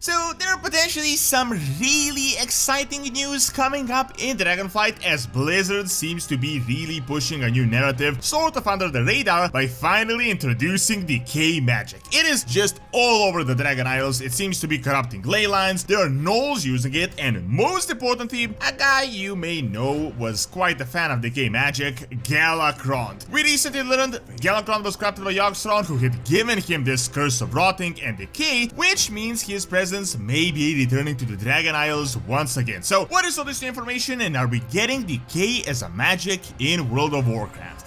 So there are potentially some really exciting news coming up in Dragonflight, as Blizzard seems to be really pushing a new narrative sort of under the radar by finally introducing Decay magic. It is just all over the Dragon Isles. It seems to be corrupting ley lines, there are gnolls using it, and most importantly, a guy you may know was quite a fan of Decay magic, Galakrond. We recently learned Galakrond was corrupted by Galakrond, who had given him this curse of rotting and decay, which means his presence may be returning to the Dragon Isles once again. So what is all this new information, and are we getting Decay as a magic in World of Warcraft?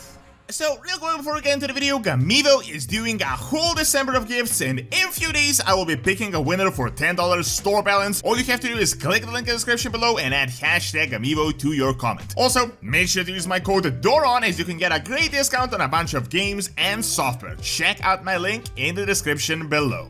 So real quick before we get into the video, Gamivo is doing a whole December of gifts, and in a few days I will be picking a winner for $10 store balance. All you have to do is click the link in the description below and add hashtag Gamivo to your comment. Also, make sure to use my code DORON, as you can get a great discount on a bunch of games and software. Check out my link in the description below.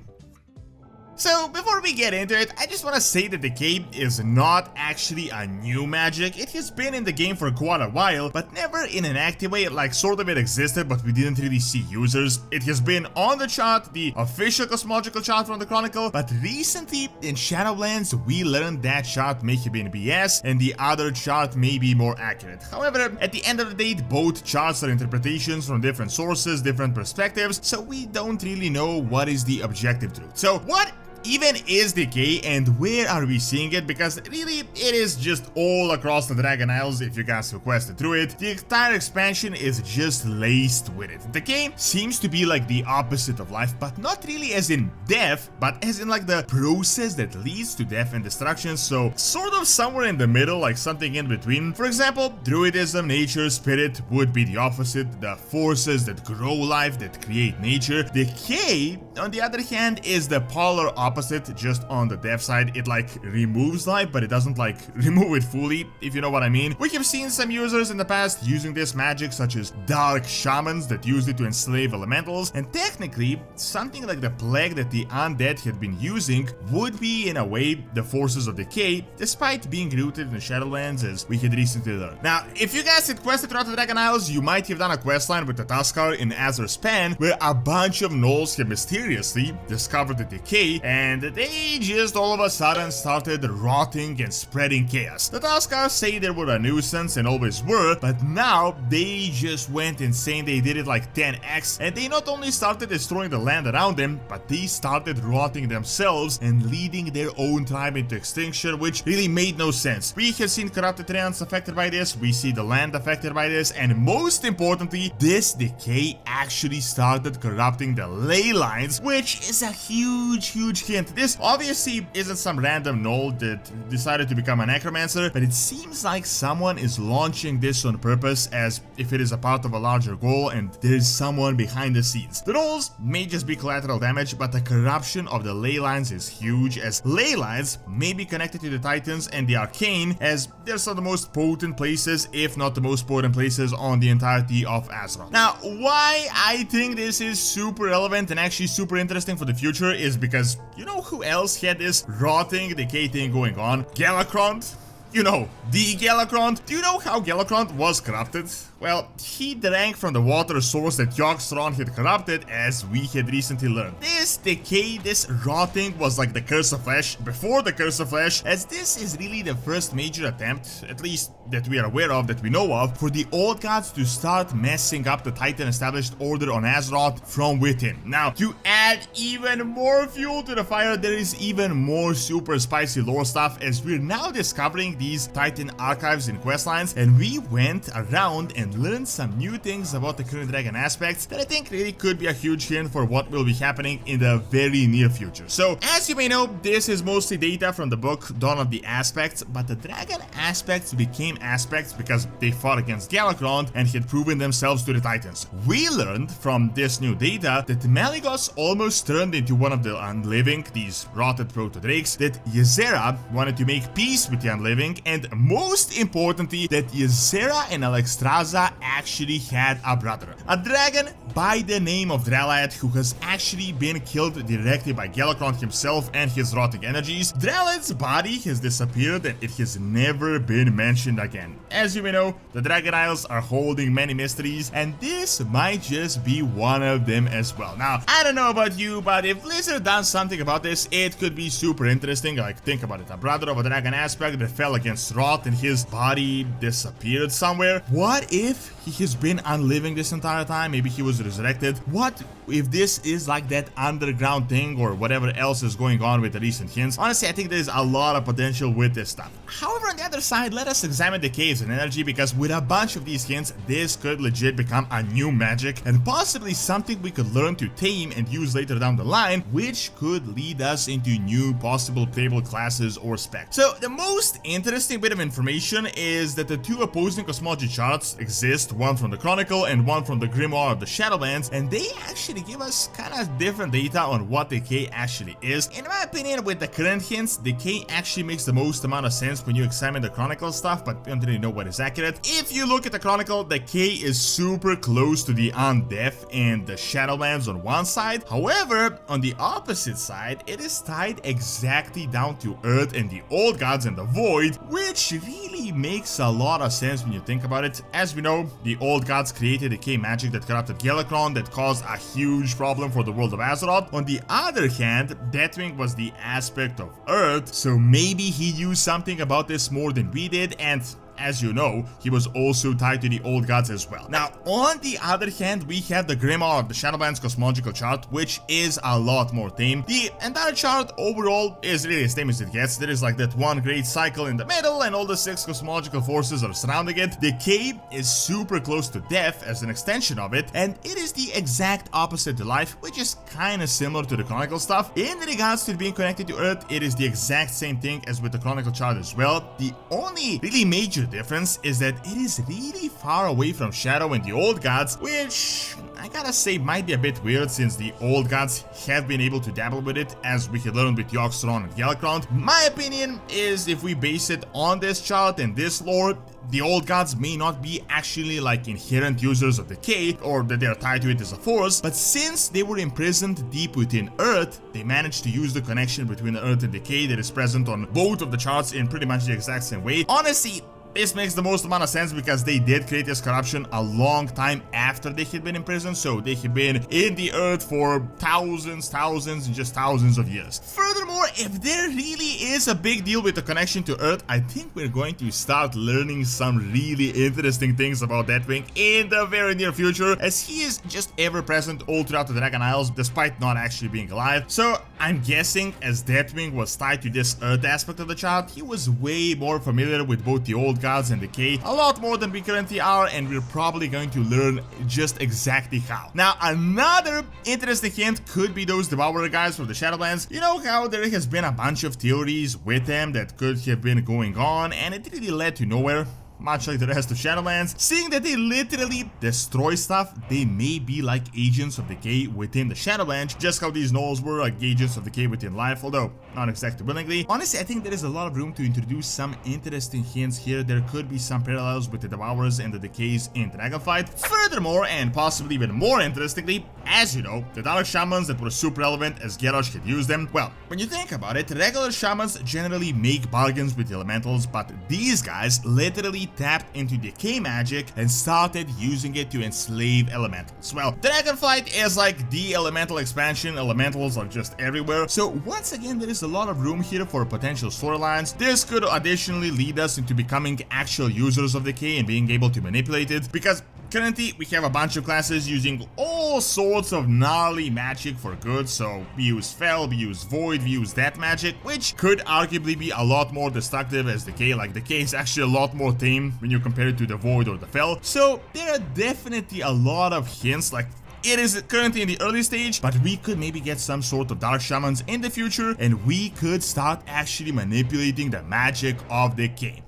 So before we get into it, I just want to say that Decay is not actually a new magic. It has been in the game for quite a while, but never in an active way. Like, sort of it existed, but we didn't really see users. It has been on the chart, the official cosmological chart from the Chronicle, but recently in Shadowlands we learned that chart may have been BS and the other chart may be more accurate. However, at the end of the day, both charts are interpretations from different sources, different perspectives, so we don't really know what is the objective truth. So what even is Decay, and where are we seeing it? Because really it is just all across the Dragon Isles if you guys requested through it. The entire expansion is just laced with it. Decay seems to be like the opposite of life, but not really as in death, but as in like the process that leads to death and destruction. So sort of somewhere in the middle, like something in between. For example, druidism, nature, spirit would be the opposite, the forces that grow life, that create nature. Decay, on the other hand, is the polar opposite, just on the death side. It like removes life, but it doesn't like remove it fully, if you know what I mean. We have seen some users in the past using this magic, such as dark shamans that used it to enslave elementals, and technically something like the plague that the undead had been using would be in a way the forces of Decay, despite being rooted in the Shadowlands, as we had recently learned. Now, if you guys had quested throughout the Dragon Isles, you might have done a questline with the Tuskar in Azur's Span, where a bunch of gnolls have mysteriously discovered the Decay, and they just all of a sudden started rotting and spreading chaos. The Tuskar say they were a nuisance and always were, but now they just went insane. They did it like 10x, and they not only started destroying the land around them, but they started rotting themselves and leading their own tribe into extinction, which really made no sense. We have seen corrupted realms affected by this, we see the land affected by this, and most importantly, this Decay actually started corrupting the ley lines, which is a huge hint. This obviously isn't some random gnoll that decided to become a necromancer, but it seems like someone is launching this on purpose, as if it is a part of a larger goal and there is someone behind the scenes. The gnolls may just be collateral damage, but the corruption of the ley lines is huge, as ley lines may be connected to the Titans and the Arcane, as they're some of the most potent places, if not the most potent places on the entirety of Azeroth. Now, why I think this is super relevant and actually super interesting for the future is because you know who else had this rotting decay thing going on? Galakrond. You know, the Galakrond. Do you know how Galakrond was corrupted? Well, he drank from the water source that Galakrond had corrupted, as we had recently learned. This decay, this rotting, was like the Curse of Flesh before the Curse of Flesh, as this is really the first major attempt, at least that we are aware of, that we know of, for the old gods to start messing up the Titan established order on Azeroth from within. Now, to add even more fuel to the fire, there is even more super spicy lore stuff, as we're now discovering these Titan archives in questlines, and we went around and learned some new things about the current dragon aspects that I think really could be a huge hint for what will be happening in the very near future. So, as you may know, this is mostly data from the book Dawn of the Aspects, but the dragon aspects became aspects because they fought against Galakrond and had proven themselves to the Titans. We learned from this new data that Malygos almost turned into one of the Unliving, these rotted proto-drakes, that Ysera wanted to make peace with the Unliving, and most importantly, that Ysera and Alexstrasza Zelda actually had a brother, a dragon by the name of Dralad, who has actually been killed directly by Galakrond himself and his rotting energies. Dralad's body has disappeared and it has never been mentioned again. As you may know, the Dragon Isles are holding many mysteries, and this might just be one of them as well. Now, I don't know about you, but if Blizzard does something about this, it could be super interesting. Like, think about it, a brother of a dragon aspect that fell against rot and his body disappeared somewhere. What if he has been unliving this entire time? Maybe he was resurrected. What if this is like that underground thing or whatever else is going on with the recent hints? Honestly, I think there's a lot of potential with this stuff. However, on the other side, let us examine Decay's energy, because with a bunch of these hints, this could legit become a new magic and possibly something we could learn to tame and use later down the line, which could lead us into new possible playable classes or specs. So the most interesting bit of information is that the two opposing cosmology charts exist, one from the Chronicle and one from the Grimoire of the Shadowlands, and they actually give us kind of different data on what Decay actually is. In my opinion, with the current hints, Decay actually makes the most amount of sense when you examine the Chronicle stuff, but we don't really know what is accurate. If you look at the Chronicle, Decay is super close to the Undeath and the Shadowlands on one side. However, on the opposite side, it is tied exactly down to Earth and the Old Gods and the Void, which really makes a lot of sense when you think about it. As we know, the Old Gods created Decay magic that corrupted Galakrond, that caused a huge problem for the world of Azeroth. On the other hand, Deathwing was the aspect of Earth, so maybe he used something about this more than we did, and as you know, he was also tied to the Old Gods as well. Now, on the other hand, we have the Grimoire of the Shadowlands cosmological chart, which is a lot more tame. The entire chart overall is really as tame as it gets. There is like that one great cycle in the middle, and all the 6 cosmological forces are surrounding it. Decay is super close to death as an extension of it, and it is the exact opposite to life, which is kind of similar to the Chronicle stuff. In regards to it being connected to Earth, it is the exact same thing as with the Chronicle chart as well. The only really major difference is that it is really far away from Shadow and the Old Gods, which I gotta say might be a bit weird, since the Old Gods have been able to dabble with it, as we had learned with Yogg-Saron and Galakrond. My opinion is, if we base it on this chart and this lore, the Old Gods may not be actually like inherent users of Decay, or that they are tied to it as a force, but since they were imprisoned deep within Earth, they managed to use the connection between Earth and Decay that is present on both of the charts in pretty much the exact same way. Honestly, this makes the most amount of sense, because they did create this corruption a long time after they had been in prison, so they had been in the Earth for thousands, and just thousands of years. Furthermore, if there really is a big deal with the connection to Earth, I think we're going to start learning some really interesting things about Deathwing in the very near future, as he is just ever present all throughout the Dragon Isles, despite not actually being alive. So I'm guessing, as Deathwing was tied to this Earth aspect of the chart, he was way more familiar with both the Old Gods and Decay, a lot more than we currently are, and we're probably going to learn just exactly how. Now, another interesting hint could be those Devourer guys from the Shadowlands. You know how there has been a bunch of theories with them that could have been going on, and it really led to nowhere? Much like the rest of Shadowlands, seeing that they literally destroy stuff, they may be like agents of Decay within the Shadowlands, just how these gnolls were like agents of Decay within life, although not exactly willingly. Honestly, I think there is a lot of room to introduce some interesting hints here. There could be some parallels with the Devourers and the Decays in Dragonflight. Furthermore, and possibly even more interestingly, as you know, the Dark Shamans that were super relevant as Garrosh had used them. Well, when you think about it, regular Shamans generally make bargains with the Elementals, but these guys literally tapped into Decay magic and started using it to enslave Elementals. Well, Dragonflight is like the Elemental expansion. Elementals are just everywhere. So once again, there is a lot of room here for potential storylines. This could additionally lead us into becoming actual users of Decay and being able to manipulate it, because currently we have a bunch of classes using all sorts of gnarly magic for good. So we use Fel, we use Void, we use Death magic, which could arguably be a lot more destructive as Decay. Like, Decay is actually a lot more tame when you compare it to the Void or the Fel. So there are definitely a lot of hints. Like, it is currently in the early stage, but we could maybe get some sort of Dark Shamans in the future, and we could start actually manipulating the magic of Decay.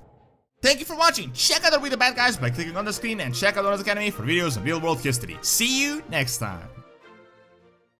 Thank you for watching. Check out the We the Bad Guys by clicking on the screen, and check out Doronsmovies Academy for videos of real world history. See you next time.